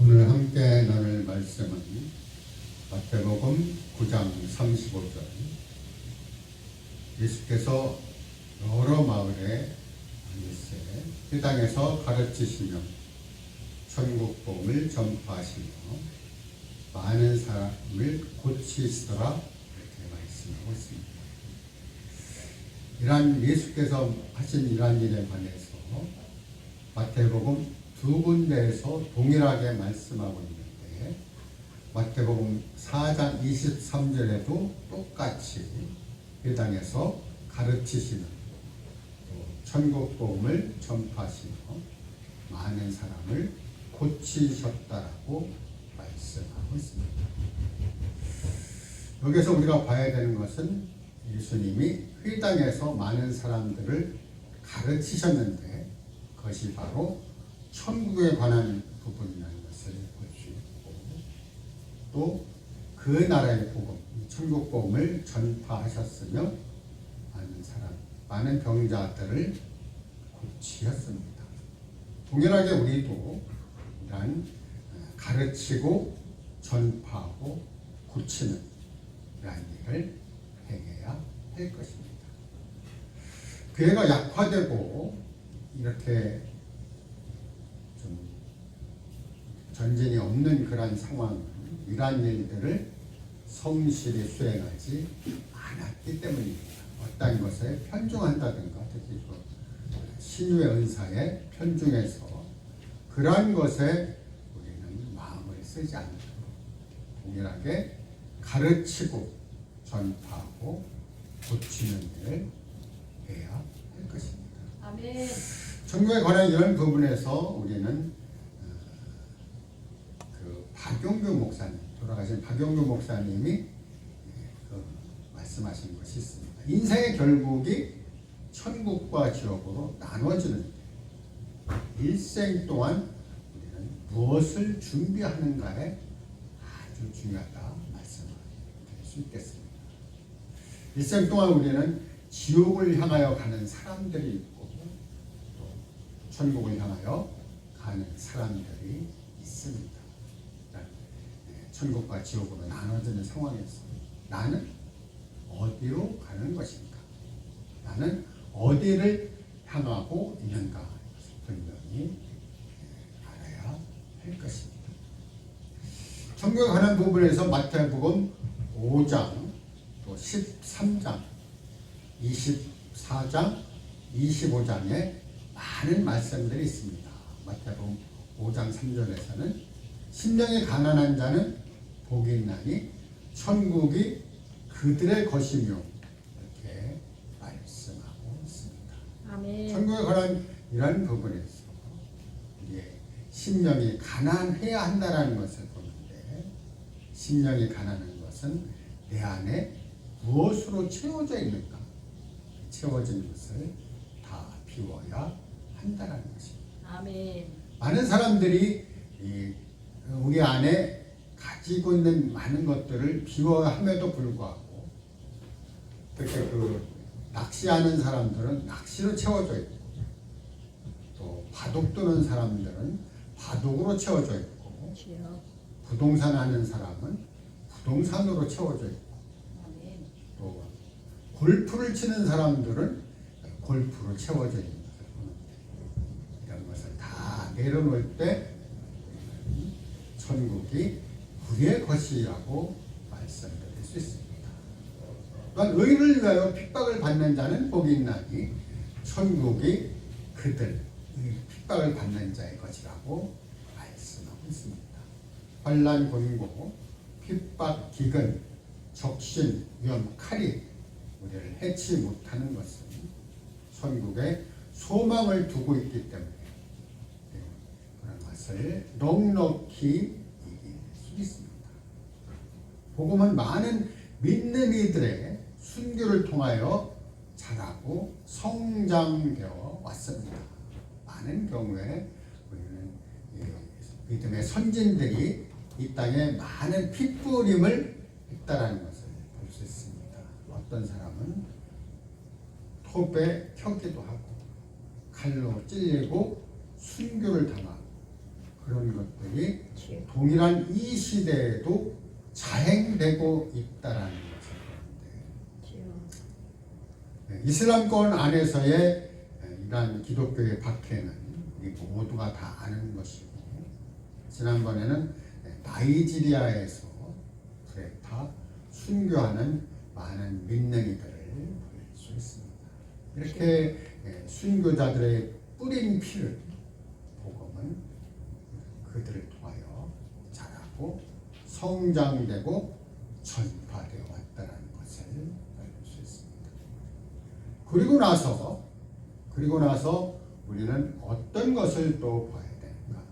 오늘 함께 나눌 말씀은 마태복음 9장 35절. 예수께서 여러 마을에 다니시되 회당에서 가르치시며 천국 복음을 전파하시며 많은 사람을 고치시더라, 이렇게 말씀하고 있습니다. 이러한 예수께서 하신 이러한 일에 관해서 마태복음 두 군데에서 동일하게 말씀하고 있는데, 마태복음 4장 23절에도 똑같이 회당에서 가르치시는, 천국 복음을 전파하시며 많은 사람을 고치셨다라고 말씀하고 있습니다. 여기서 우리가 봐야 되는 것은 예수님이 회당에서 많은 사람들을 가르치셨는데, 그것이 바로 천국에 관한 부분이라는 것을 볼 수 있고, 또 그 나라의 복음, 천국 복음을 전파하셨으며 많은 사람, 많은 병자들을 고치셨습니다. 동일하게 우리도 이러한 가르치고 전파하고 고치는 이러한 일을 행해야 할 것입니다. 교회가 약화되고 이렇게 좀 전진이 없는 그러한 상황, 이러한 일들을 성실히 수행하지 않았기 때문입니다. 어떤 것에 편중한다든가, 특히 신유의 은사에 편중해서 그러한 것에 우리는 마음을 쓰지 않도록 동일하게 가르치고 전파하고 고치는 일을 해야 할 것입니다. 아멘. 천국에 관한 이런 부분에서 우리는 박용규 목사님, 돌아가신 박용규 목사님이 말씀하신 것이 있습니다. 인생의 결국이 천국과 지옥으로 나눠지는데, 일생 동안 우리는 무엇을 준비하는가에 아주 중요하다 말씀을 드릴 수 있겠습니다. 일생 동안 우리는 지옥을 향하여 가는 사람들이 있고, 또 천국을 향하여 가는 사람들이 있습니다. 천국과 지옥으로 나눠지는 상황에서 나는 어디로 가는 것인가? 나는 어디를 향하고 있는가? 분명히 알아야 할 것입니다. 천국에 관한 부분에서 마태복음 5장, 또 13장, 24장, 25장에 많은 말씀들이 있습니다. 마태복음 5장 3절에서는 심령이 가난한 자는 복이 있나니 천국이 그들의 것이며, 이렇게 말씀하고 있습니다. 아멘. 천국에 관한 이런 부분에서 우리의 심령이 가난해야 한다는 것을 보는데, 심령이 가난한 것은 내 안에 무엇으로 채워져 있는가? 채워진 것을 다 비워야 한다는 것입니다. 아멘. 많은 사람들이 우리 안에 가지고 있는 많은 것들을 비워함에도 불구하고, 특히 낚시하는 사람들은 낚시로 채워져 있고, 또 바둑 두는 사람들은 바둑으로 채워져 있고, 부동산 하는 사람은 부동산으로 채워져 있고, 또 골프를 치는 사람들은 골프로 채워져 있는 것을 보는데, 이런 것을 다 내려놓을 때 천국이 우리의 것이라고 말씀드릴 수 있습니다. 또한 의를 위하여 핍박을 받는 자는 복이 있나니 천국이 그들, 핍박을 받는 자의 것이라고 말씀하고 있습니다. 환난, 곤고, 핍박, 기근, 적신, 위험, 칼이 우리를 해치 못하는 것은 천국에 소망을 두고 있기 때문에 그런 것을 넉넉히 있습니다. 복음은 많은 믿는 이들의 순교를 통하여 자라고 성장되어 왔습니다. 많은 경우에 우리는 믿음의 선진들이 이 땅에 많은 핏부림을 했다라는 것을 볼 수 있습니다. 어떤 사람은 톱에 켜기도 하고 칼로 찔리고 순교를 당하고, 그런 것들이 동일한 이 시대에도 자행되고 있다라는 것을 보는데, 이슬람권 안에서의 이러한 기독교의 박해는 우리 모두가 다 아는 것이고, 지난번에는 나이지리아에서 구레타 순교하는 많은 믿는 이들을 볼 수 있습니다. 이렇게 순교자들의 뿌린 피를 복음은 그들을 통하여 자라고 성장되고 전파되어 왔다는 것을 알 수 있습니다. 그리고 나서 우리는 어떤 것을 또 봐야 되는가?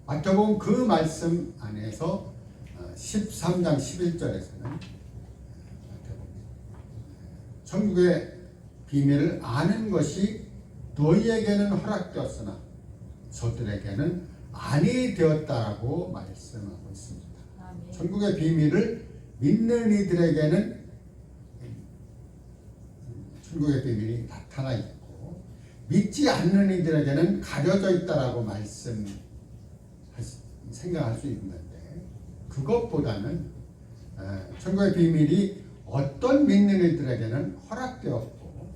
마태복음 그 말씀 안에서 13장 11절에서는 천국의 비밀을 아는 것이 너희에게는 허락되었으나 저들에게는 아니 되었다라고 말씀하고 있습니다. 천국의 비밀을 믿는 이들에게는 천국의 비밀이 나타나 있고, 믿지 않는 이들에게는 가려져 있다라고 생각할 수 있는데, 그것보다는 천국의 비밀이 어떤 믿는 이들에게는 허락되었고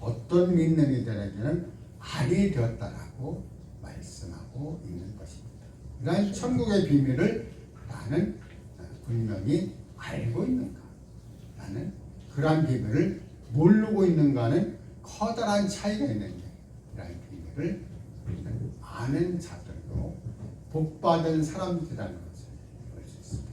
어떤 믿는 이들에게는 아니 되었다라고 말씀하고 있는 것입니다. 이러한 천국의 비밀을 나는 분명히 알고 있는가, 나는 그러한 비밀을 모르고 있는가는 커다란 차이가 있는데, 이러한 비밀을 우리는 아는 자들로 복받은 사람들이라는 것을 볼 수 있습니다.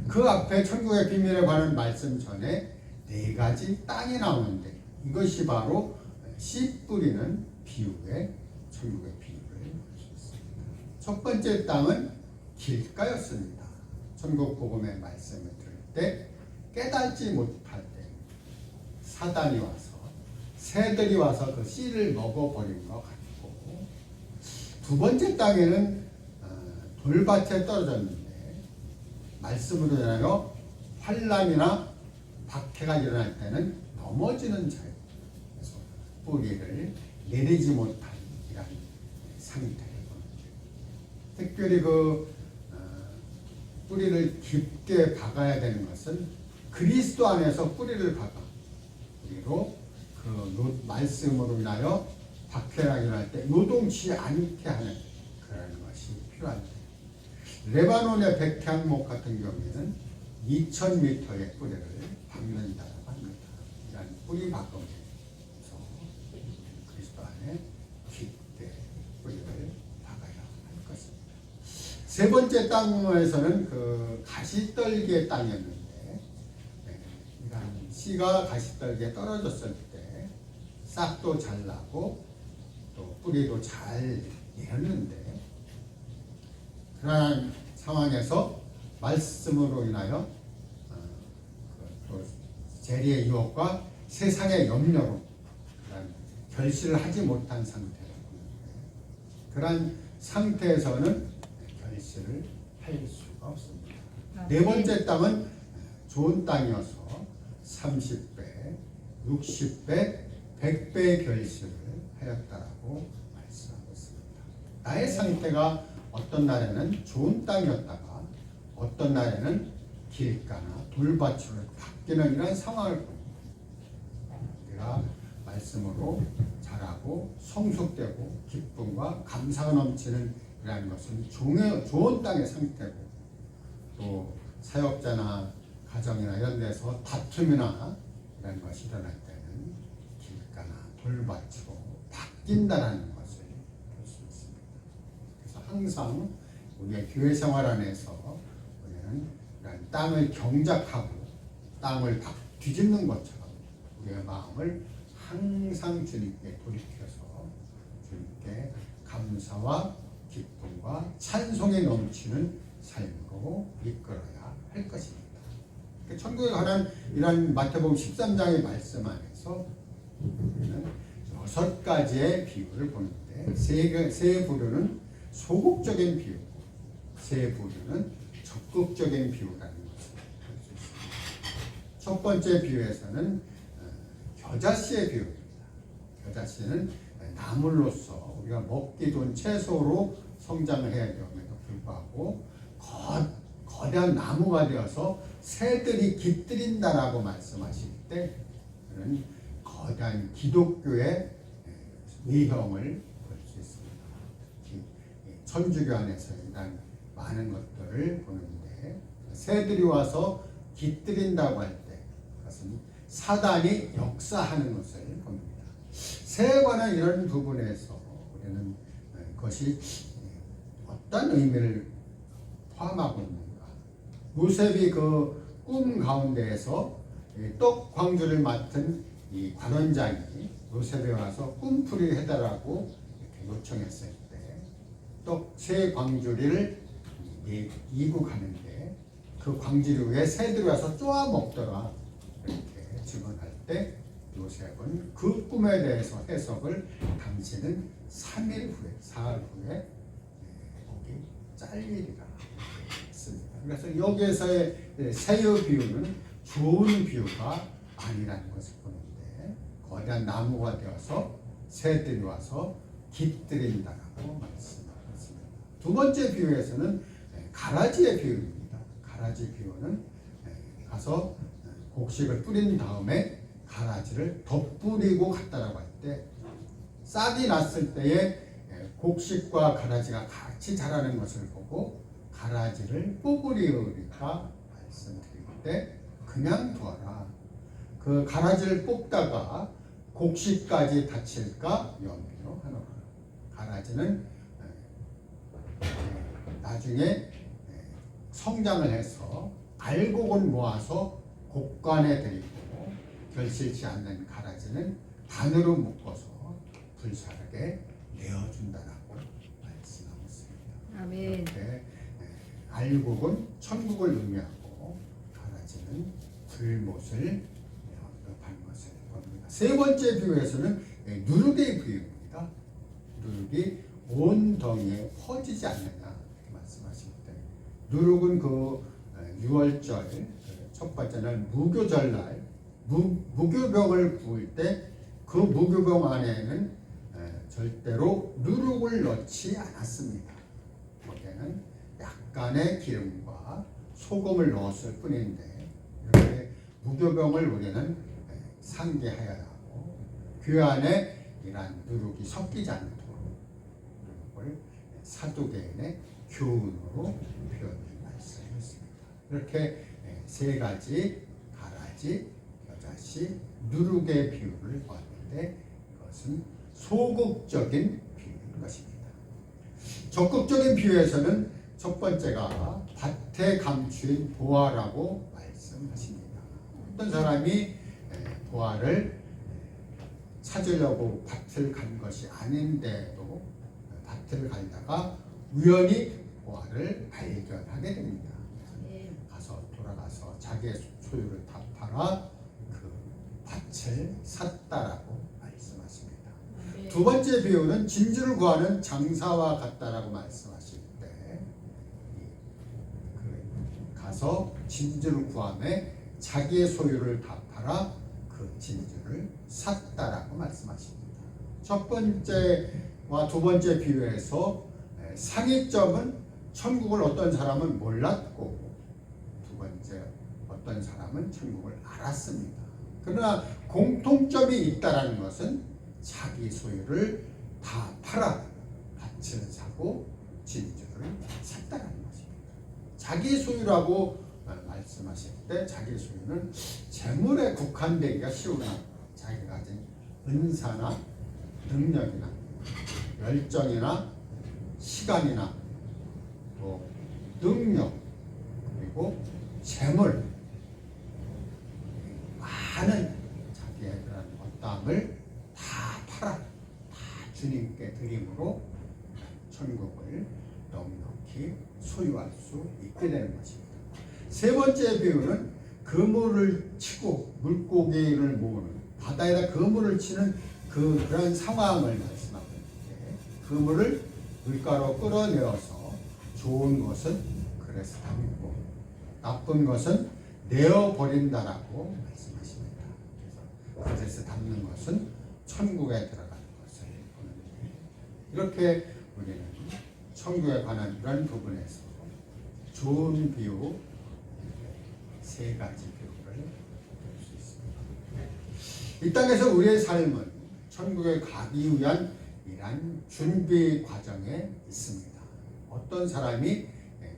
그 앞에 천국의 비밀에 관한 말씀 전에 4가지 땅이 나오는데, 이것이 바로 씨 뿌리는 비유의 천국의 비유를 볼 수 있습니다. 첫 번째 땅은 길가였습니다. 천국 복음의 말씀을 들을 때 깨닫지 못할 때 사단이 와서, 새들이 와서 그 씨를 먹어버린 것 같고, 두 번째 땅에는 돌밭에 떨어졌는데 말씀으로 인하여 환난이나 박해가 일어날 때는 넘어지는 자예요. 그래서 뿌리를 내리지 못한 이런 상태를 보는, 특별히 뿌리를 깊게 박아야 되는 것은 그리스도 안에서 뿌리를 박아 우리로 그 말씀으로 인하여 박해가 일어날 때 노동치 않게 하는 그런 것이 필요합니다. 레바논의 백향목 같은 경우에는 2000m의 뿌리를 박는다고 합니다. 이런 뿌리 박음에서 그리스도 안에 깊게 뿌리를 박아야 할 것입니다. 세 번째 땅에서는 그 가시떨기의 땅이었는데, 이런 씨가 가시떨기에 떨어졌을 때 싹도 잘 나고 또 뿌리도 잘 내렸는데, 그러한 상황에서 말씀으로 인하여 또 재리의 유혹과 세상의 염려로 결실을 하지 못한 상태로 보는데, 그러한 상태에서는 결실을 할 수가 없습니다. 네 번째 땅은 좋은 땅이어서 30배, 60배, 100배의 결실을 하였다라고 말씀하고 있습니다. 나의 상태가 어떤 날에는 좋은 땅이었다가 어떤 날에는 길가나 돌밭으로 바뀌는 이런 상황을 봅니다. 우리가 말씀으로 자라고 성숙되고 기쁨과 감사가 넘치는 이러한 것은 좋은 땅의 상태고, 또 사역자나 가정이나 이런 데서 다툼이나 이런 것이 일어날 때는 길가나 돌밭으로 바뀐다는 것을 볼 수 있습니다. 그래서 항상 우리의 교회 생활 안에서 우리는 이런 땅을 경작하고 땅을 뒤집는 것처럼 우리의 마음을 항상 주님께 돌이켜서 주님께 감사와 기쁨과 찬송에 넘치는 삶으로 이끌어야 할 것입니다. 천국에 관한 이런 마태복음 13장의 말씀 안에서 우리는 6가지의 비유를 보는데, 세 부류는 소극적인 비유고 세 부류는 적극적인 비유라는 것을 볼 수 있습니다. 첫 번째 비유에서는 겨자씨의 비유입니다. 겨자씨는 나물로서 우리가 먹기 좋은 채소로 성장을 해야 되음에도 불구하고 거대한 나무가 되어서 새들이 깃들인다라고 말씀하실 때 그런 거대한 기독교의 위형을 볼 수 있습니다. 특히 천주교 안에서 이런 많은 것들을 보는데 새들이 와서 깃들인다고 할 때 그것은 사단이 역사하는 것을 봅니다. 새에 관한 이런 부분에서 우리는 그것이 어떤 의미를 포함하고 있는가. 요셉이 그 꿈 가운데에서 떡 광주를 맡은 이 관원장이 요셉에 와서 꿈풀이 해달라고 이렇게 요청했을 때 떡 세 광주리를 이국하는데 그 광주리 위에 새들이 와서 쪼아 먹더라 이렇게 증언할 때 요셉은 그 꿈에 대해서 해석을 당신은 3일 후에 사흘 후에 거기 잘리리라 했습니다. 그래서 여기에서의 새의 비유는 좋은 비유가 아니라는 것을 보는데 거대한 나무가 되어서 새들이 와서 깃들인다라고 말씀하셨습니다. 두 번째 비유에서는 가라지의 비유입니다. 가라지 비유는 가서 곡식을 뿌린 다음에 가라지를 덧뿌리고 갔다라고 할 때 싹이 났을 때에 곡식과 가라지가 같이 자라는 것을 보고 가라지를 뽑으리우리까 말씀드릴 때 그냥 두어라. 그 가라지를 뽑다가 곡식까지 다칠까 염려하노라. 가라지는 나중에 성장을 해서 알곡은 모아서 곡간에 들이고 결실치 않는 가라지는 단으로 묶어서 불사르게 내어준다라고 말씀하고 있습니다. 아멘. 이렇게 알곡은 천국을 의미하고 가라지는 불못을 언급한 것을 봅니다. 세 번째 비유에서는 누룩의 비유입니다. 누룩이 온 덩이에 퍼지지 않느냐 이렇게 말씀하실 때 누룩은 그 6월절 첫 번째 날 무교절 날 무교병을 부을 때 그 무교병 안에는 절대로 누룩을 넣지 않았습니다. 거기에는 약간의 기름과 소금을 넣었을 뿐인데 이렇게 무교병을 우리는 상기하여야 하고 그 안에 이러한 누룩이 섞이지 않도록 누룩을 사두개인의 교훈으로 표현을 말씀했습니다. 이렇게 세 가지 가라지, 겨자씨, 누룩의 비유를 보았는데 이것은 소극적인 비유인 것입니다. 적극적인 비유에서는 첫 번째가 밭에 감추인 보화라고 말씀하십니다. 어떤 사람이 보화를 찾으려고 밭을 간 것이 아닌데도 밭을 가다가 우연히 보화를 발견하게 됩니다. 돌아가서 자기의 소유를 다 팔아 그 밭을 샀다라고 말씀하십니다. 두 번째 비유는 진주를 구하는 장사와 같다라고 말씀하실 때 가서 진주를 구함에 자기의 소유를 다 팔아 그 진주를 샀다라고 말씀하십니다. 첫 번째와 두 번째 비유에서 상위점은 천국을 어떤 사람은 몰랐고 두 번째 어떤 사람은 천국을 알았습니다. 그러나 공통점이 있다라는 것은 자기 소유를 다 팔아 밭을 사고 진주를 샀다는 것입니다. 자기 소유라고 말씀하실 때 자기 소유는 재물에 국한되기가 쉬우나 자기가 가진 은사나 능력이나 열정이나 시간이나 또 능력 그리고 재물 많은 자기의 그런 어떠함을 다 팔아 다 주님께 드림으로 천국을 넉넉히 소유할 수 있게 되는 것입니다. 세 번째 비유는 그물을 치고 물고기를 모으는 바다에다 그물을 치는 그런 상황을 말씀하고 있는데 그물을 물가로 끌어내어서 좋은 것은 그래서 담고 나쁜 것은 내어버린다라고 말씀하십니다. 그래서 그래서 담는 것은 천국에 들어가는 것을 보는데 이렇게 우리는 천국에 관한 이런 부분에서 좋은 비유 세 가지 비유를 볼 수 있습니다. 이 땅에서 우리의 삶은 천국에 가기 위한 이러한 준비 과정에 있습니다. 어떤 사람이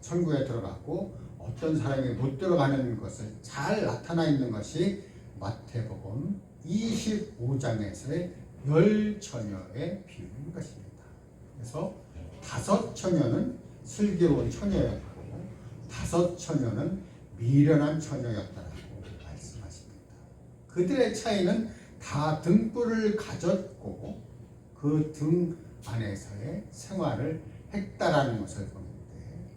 천국에 들어갔고 어떤 사람이 못 들어가는 것을 잘 나타나 있는 것이 마태복음 25장에서의 10처녀의 비유인 것입니다. 그래서 5처녀는 슬기로운 처녀였고 5처녀는 미련한 처녀였다라고 말씀하십니다. 그들의 차이는 다 등불을 가졌고 그 등 안에서의 생활을 했다라는 것을 보는데,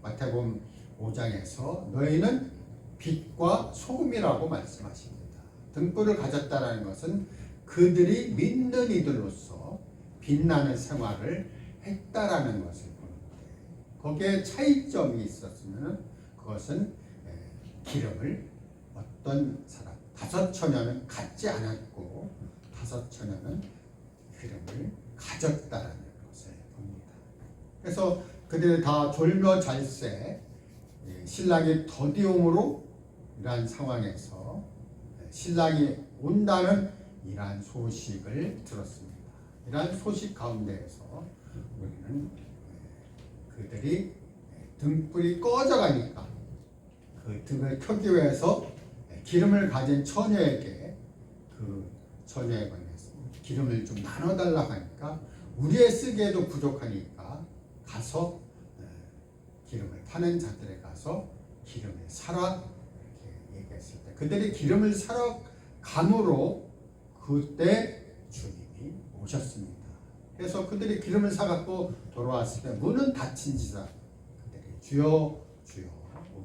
마태복음 5장에서 너희는 빛과 소금이라고 말씀하십니다. 등불을 가졌다라는 것은 그들이 믿는 이들로서 빛나는 생활을 했다라는 것을 보는데, 거기에 차이점이 있었으면 그것은 기름을 어떤 사람 5처녀는 갖지 않았고 5처녀는 기름을 가졌다라는 것을 봅니다. 그래서 그들이 다 졸며 잘새 신랑이 더디움으로 이러한 상황에서 신랑이 온다는 이러한 소식을 들었습니다. 이러한 소식 가운데에서 우리는 그들이 등불이 꺼져가니까 그 등을 켜기 위해서 기름을 가진 처녀에게 그 처녀에 관해서 기름을 좀 나눠달라고 하니까 우리의 쓰기에도 부족하니까 가서 기름을 파는 자들에 가서 기름을 사라 이렇게 얘기했을 때 그들이 기름을 사러 감으로 그때 주님이 오셨습니다. 그래서 그들이 기름을 사갖고 돌아왔을 때 문은 닫힌지라 그들이 주여 주여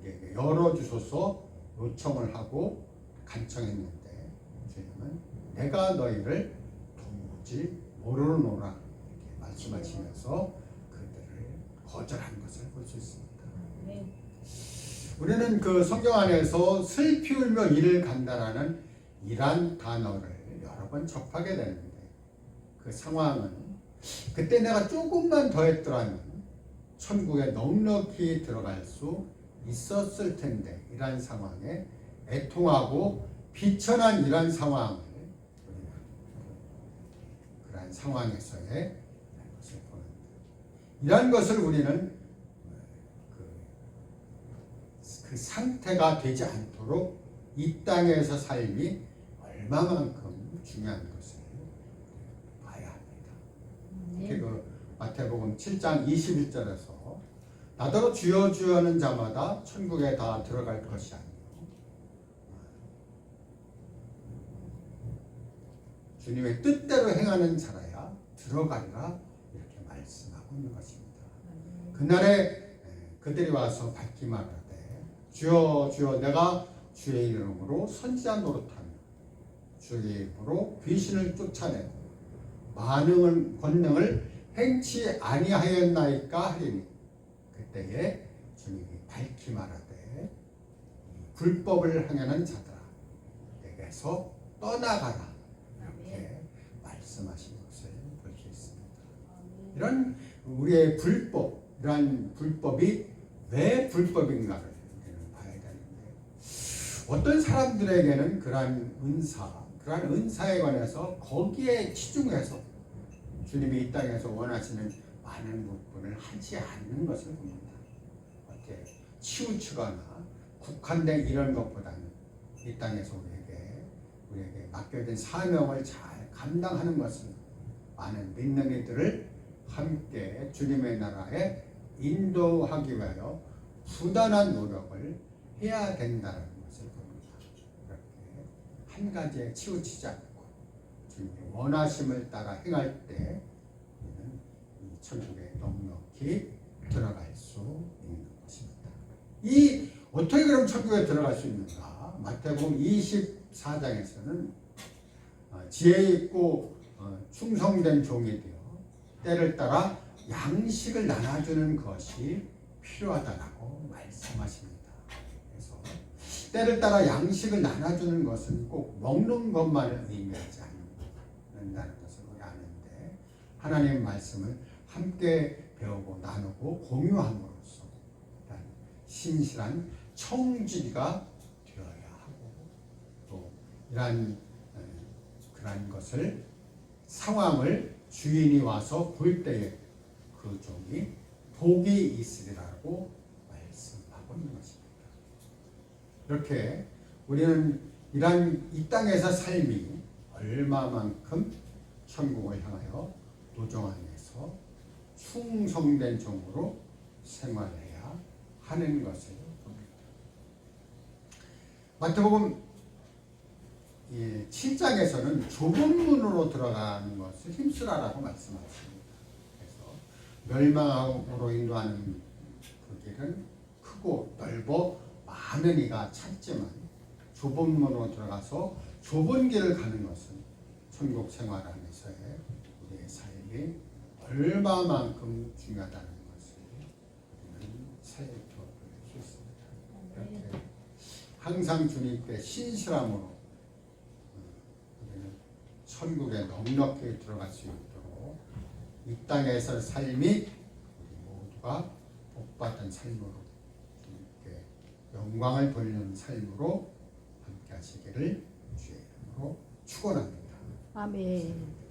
우리에게 열어주소서 요청을 하고 간청했는데 주님은 내가 너희를 도무지 모르노라 이렇게 말씀하시면서 그들을 거절한 것을 볼 수 있습니다. 우리는 그 성경 안에서 슬피 울며 이를 간다라는 이란 단어를 여러 번 접하게 되는데, 그 상황은 그때 내가 조금만 더 했더라면 천국에 넉넉히 들어갈 수 있었을 텐데, 이란 상황에 애통하고 비천한 이란 상황을 그러한 상황에서의 것을 보는데, 이러한 것을 우리는 그 상태가 되지 않도록 이 땅에서 삶이 얼마만큼 중요한 것을 봐야 합니다. 특히 그 마태복음 7장 21절에서 나더러 주여 주여 하는 자마다 천국에 다 들어갈 것이 아니요 주님의 뜻대로 행하는 자라야 들어가리라 이렇게 말씀하고 있는 것입니다. 그날에 그들이 와서 밝히 말하되 주여 주여 내가 주의 이름으로 선지자 노릇하며 주의 이름으로 귀신을 쫓아내고 많은 권능을 행치 아니하였나이까 하리니 그때에 주님이 밝히 말하되 불법을 행하는 자들아 내게서 떠나가라 이렇게 말씀하신 것을 볼 수 있습니다. 이런 우리의 불법, 이러한 불법이 왜 불법인가를 우리는 봐야 되는데, 어떤 사람들에게는 그러한 은사에 관해서 거기에 치중해서 주님이 이 땅에서 원하시는 많은 부분을 하지 않는 것을 봅니다. 어떻게 치우치거나 국한된 이런 것보다는 이 땅에서 우리에게 맡겨진 사명을 잘 감당하는 것은 많은 믿는 이들을 함께 주님의 나라에 인도하기 위하여 부단한 노력을 해야 된다는 것을 봅니다. 이렇게 한 가지에 치우치지 않고 주님의 원하심을 따라 행할 때 우리는 이 천국에 넉넉히 들어갈 수 있는 것입니다. 이 어떻게 그럼 천국에 들어갈 수 있는가? 마태복음 24장에서는 지혜 있고 충성된 종이 되어 때를 따라 양식을 나눠주는 것이 필요하다라고 말씀하십니다. 그래서 때를 따라 양식을 나눠주는 것은 꼭 먹는 것만을 의미하지 않는다는 것을 우리 아는데, 하나님의 말씀을 함께 배우고 나누고 공유함으로써 신실한 청지기가 되어야 하고, 또 이러한 그러한 것을 상황을 주인이 와서 볼 때에 그 종이 복이 있으리라고 말씀하고 있는 것입니다. 이렇게 우리는 이러한 이 땅에서 삶이 얼마만큼 천국을 향하여 노정 안에서 충성된 종으로 생활해야 하는 것을 봅니다. 마태복음 7장에서는 좁은 문으로 들어가는 것을 힘쓰라라고 말씀하십니다. 그래서 멸망으로 인도하는 그 길은 크고 넓어 많은 이가 찾지만 좁은 문으로 들어가서 좁은 길을 가는 것은 천국 생활 안에서의 우리의 삶이 얼마만큼 중요하다는 것을 우리는 살펴볼 수 있습니다. 이렇게 항상 주님께 신실함으로 우리는 천국에 넉넉히 들어갈 수 있도록 이 땅에서 삶이 우리 모두가 복받은 삶으로 주님께 영광을 돌리는 삶으로 함께 하시기를 주의 이름으로 축원합니다. 아멘.